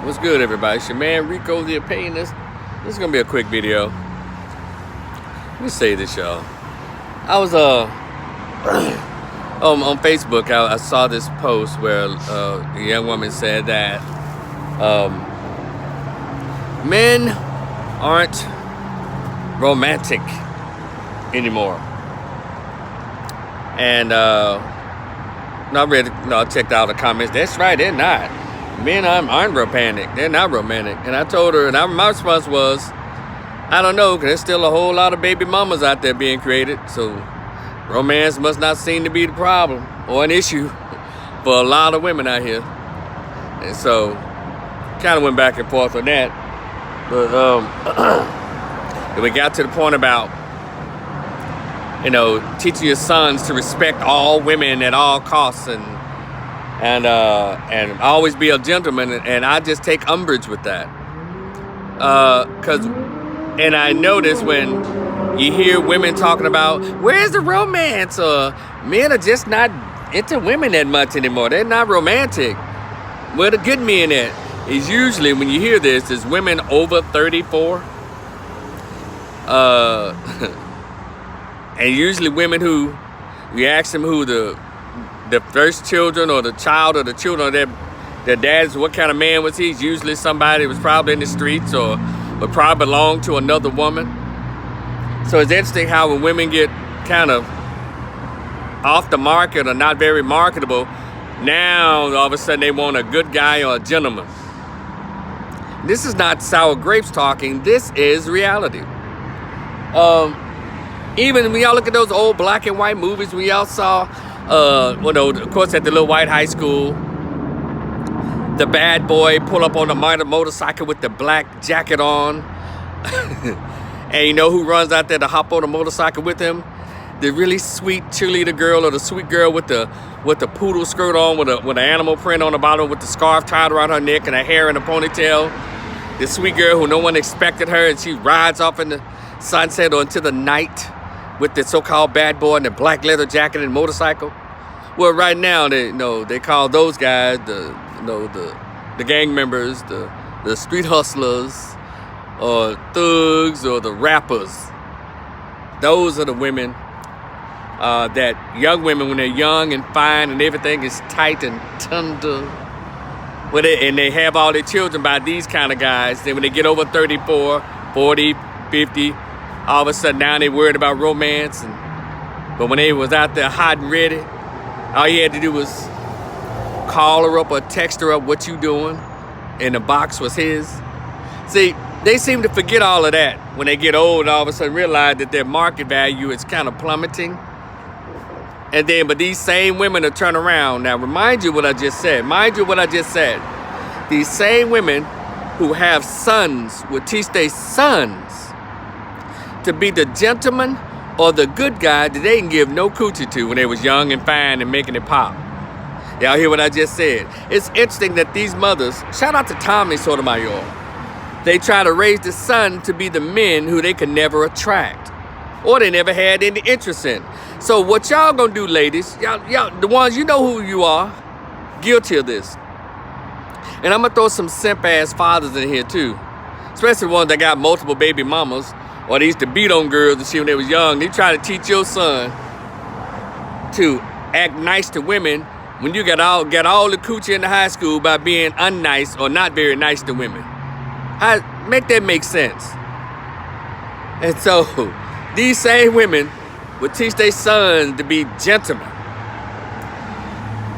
What's good, everybody? It's your man Rico the Opinionist. This is gonna be a quick video. Let me say this, y'all. I was on Facebook. I saw this post where a young woman said that men aren't romantic anymore, and I checked out the comments. That's right, they're not. Men aren't romantic. They're not romantic. And I told her, and my response was, I don't know, because there's still a whole lot of baby mamas out there being created. So romance must not seem to be the problem or an issue for a lot of women out here. And so kind of went back and forth on that. But we got to the point about, teaching your sons to respect all women at all costs and always be a gentleman, and I just take umbrage with that. And I notice when you hear women talking about, where's the romance? Or men are just not into women that much anymore. They're not romantic. Where the good men at? Is usually, when you hear this, is women over 34. And usually women who, you ask them who the first children or the child or the children of their dads, what kind of man was he? He's usually somebody that was probably in the streets or probably belonged to another woman. So it's interesting how when women get kind of off the market or not very marketable, now all of a sudden they want a good guy or a gentleman. This is not sour grapes talking. This is reality. Even when y'all look at those old black and white movies we all saw, of course, at the little white high school, the bad boy pull up on the motorcycle with the black jacket on. And you know who runs out there to hop on the motorcycle with him? The really sweet cheerleader girl, or the sweet girl with the poodle skirt on with an animal print on the bottom, with the scarf tied around her neck and her hair in a ponytail. The sweet girl who no one expected her, and she rides off in the sunset or into the night with the so-called bad boy and the black leather jacket and motorcycle. Well, right now they call those guys the gang members, the street hustlers, or thugs, or the rappers. Those are the women that young women, when they're young and fine and everything is tight and tender, and they have all their children by these kind of guys. Then when they get over 34, 40, 50, all of a sudden now they worried about romance. But when they was out there hot and ready, all you had to do was call her up or text her up, what you doing? And the box was his. See, they seem to forget all of that when they get old and all of a sudden realize that their market value is kind of plummeting. But these same women will turn around. Now, mind you what I just said. These same women who have sons will teach their sons to be the gentleman or the good guy that they can give no coochie to when they was young and fine and making it pop. Y'all hear what I just said? It's interesting that these mothers, shout out to Tommy Sotomayor, they try to raise the son to be the men who they could never attract or they never had any interest in. So what y'all gonna do, ladies, y'all, the ones, you know who you are, guilty of this. And I'm gonna throw some simp ass fathers in here too, especially the ones that got multiple baby mamas, or they used to beat on girls and shit when they was young. They try to teach your son to act nice to women when you got all the coochie in the high school by being unnice or not very nice to women. Make that make sense. And so these same women would teach their sons to be gentlemen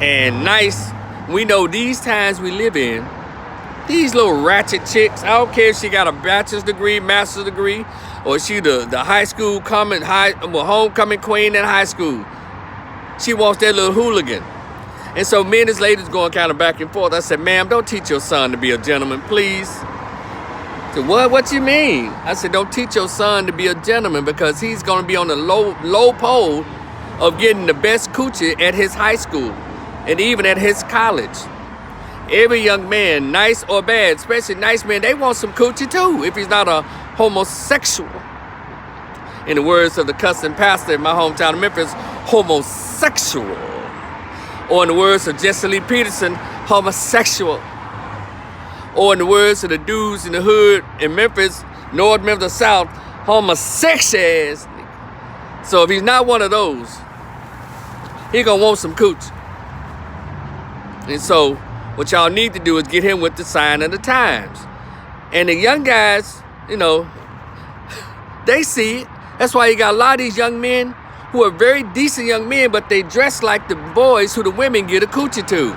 and nice. We know these times we live in, these little ratchet chicks, I don't care if she got a bachelor's degree, master's degree, or she the high school homecoming queen in high school. She wants that little hooligan. And so me and this lady's going kind of back and forth. I said, ma'am, don't teach your son to be a gentleman, please. She said, what you mean? I said, don't teach your son to be a gentleman, because he's going to be on the low pole of getting the best coochie at his high school and even at his college. Every young man, nice or bad, especially nice men, they want some coochie too, if he's not a homosexual. In the words of the cussing pastor in my hometown of Memphis, homosexual. Or in the words of Jesse Lee Peterson, homosexual. Or in the words of the dudes in the hood in Memphis, North Memphis, South, homosexual ass nigga. So if he's not one of those, he gonna want some cooch. And so what y'all need to do is get him with the sign of the times. And the young guys, you know, they see it. That's why you got a lot of these young men who are very decent young men, but they dress like the boys who the women get a coochie to.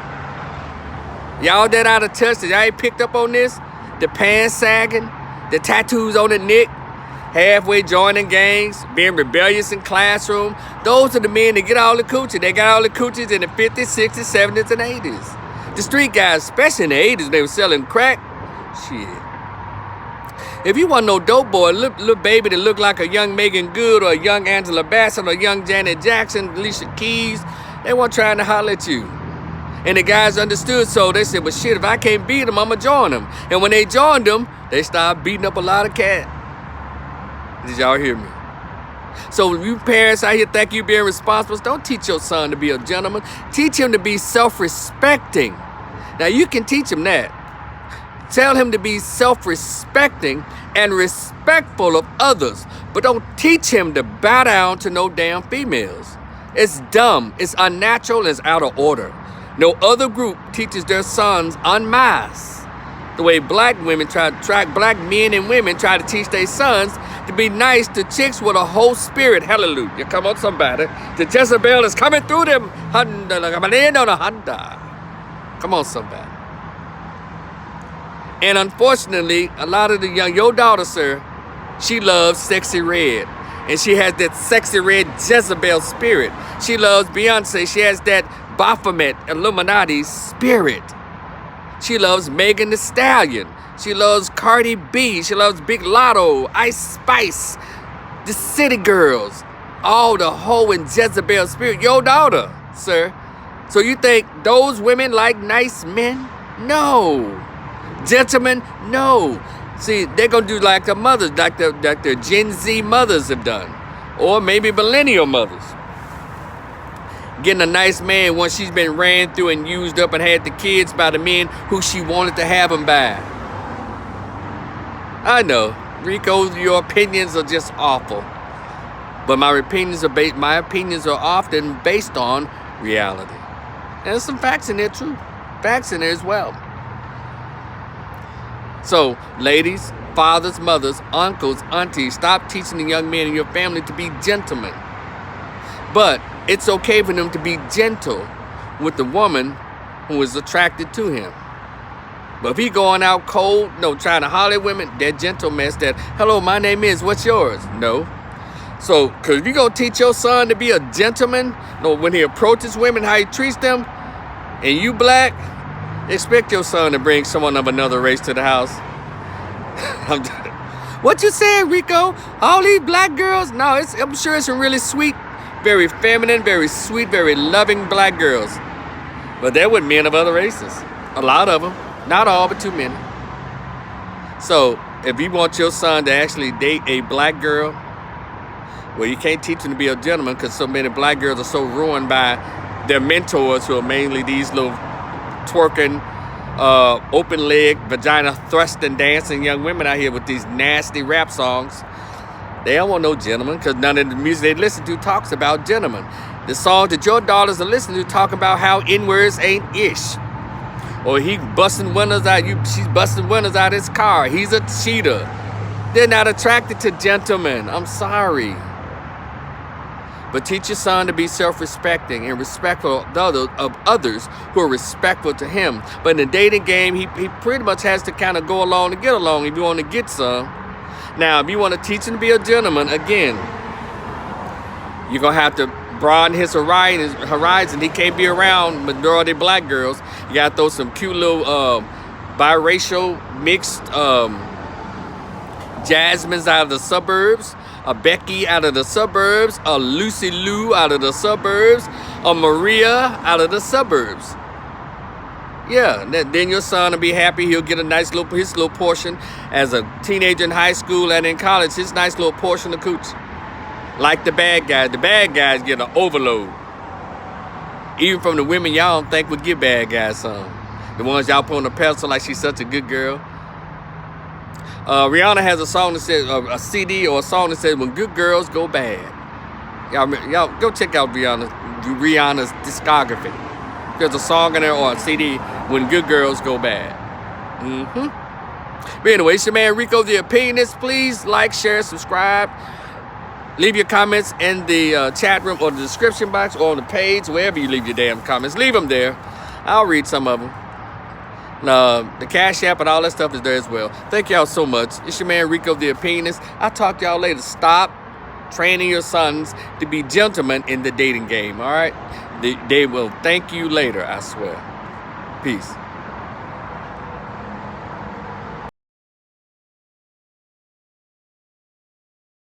Y'all that out of touch, that y'all ain't picked up on this? The pants sagging, the tattoos on the neck, halfway joining gangs, being rebellious in classroom. Those are the men that get all the coochie. They got all the coochies in the 50s, 60s, 70s, and 80s. The street guys, especially in the 80s, they were selling crack. Shit. If you want no dope boy, little baby that look like a young Megan Good or a young Angela Bassett or a young Janet Jackson, Alicia Keys, they weren't trying to holler at you. And the guys understood, so they said, well, shit, if I can't beat them, I'm going to join them. And when they joined them, they started beating up a lot of cats. Did y'all hear me? So when you parents out here think you being responsible, don't teach your son to be a gentleman. Teach him to be self-respecting. Now, you can teach him that. Tell him to be self-respecting and respectful of others. But don't teach him to bow down to no damn females. It's dumb, it's unnatural, it's out of order. No other group teaches their sons en masse the way black women black men and women try to teach their sons to be nice to chicks with a whole spirit. Hallelujah. Come on, somebody. The Jezebel is coming through them. Come on, somebody. And unfortunately, a lot of the your daughter, sir, she loves Sexy Red. And she has that Sexy Red Jezebel spirit. She loves Beyonce. She has that Baphomet Illuminati spirit. She loves Megan Thee Stallion. She loves Cardi B. She loves Big Lotto, Ice Spice, the City Girls. All the hoe and Jezebel spirit. Your daughter, sir. So you think those women like nice men? No. Gentlemen? No. See, they're going to do like the mothers, like the Gen Z mothers have done. Or maybe millennial mothers. Getting a nice man once she's been ran through and used up and had the kids by the men who she wanted to have them by. I know, Rico, your opinions are just awful. But my opinions are often based on reality. And there's some facts in there too. Facts in there as well. So, ladies, fathers, mothers, uncles, aunties, stop teaching the young men in your family to be gentlemen. But it's okay for them to be gentle with the woman who is attracted to him. But if he going out cold, no, trying to holler at women, that gentleness, that, hello, my name is, what's yours? No. So, because if you're going to teach your son to be a gentleman, no, when he approaches women, how he treats them, and you black, expect your son to bring someone of another race to the house. What you saying, Rico? All these black girls? No, I'm sure it's some really sweet, very feminine, very sweet, very loving black girls. But they're with men of other races. A lot of them. Not all, but too many. So, if you want your son to actually date a black girl, well, you can't teach him to be a gentleman because so many black girls are so ruined by their mentors who are mainly these little twerking, open leg, vagina thrusting, dancing young women out here with these nasty rap songs. They don't want no gentleman because none of the music they listen to talks about gentlemen. The songs that your daughters are listening to talk about how N-words ain't ish. Or he busting windows out, she's busting windows out of his car. He's a cheater. They're not attracted to gentlemen. I'm sorry. But teach your son to be self-respecting and respectful of others who are respectful to him. But in the dating game, he pretty much has to kind of go along to get along if you want to get some. Now, if you want to teach him to be a gentleman, again, you're going to have to broaden his horizon. He can't be around majority black girls. You got to throw some cute little biracial mixed Jasmines out of the suburbs, a Becky out of the suburbs, a Lucy Lou out of the suburbs, a Maria out of the suburbs. Yeah, then your son will be happy. He'll get his little portion as a teenager in high school and in college, his nice little portion of cooch. Like the bad guys. The bad guys get an overload. Even from the women y'all don't think would give bad guys some. The ones y'all put on the pedestal like she's such a good girl. Rihanna has a song that says, a CD or a song that says, "When Good Girls Go Bad." Y'all go check out Rihanna's discography. There's a song in there or a CD, "When Good Girls Go Bad." But anyway, it's your man Rico the Opinionist. Please like, share, subscribe. Leave your comments in the chat room or the description box or on the page, wherever you leave your damn comments. Leave them there. I'll read some of them. The Cash App and all that stuff is there as well. Thank y'all so much. It's your man Rico the Opinionist. I'll talk to y'all later. Stop training your sons to be gentlemen in the dating game, all right? They will thank you later, I swear. Peace.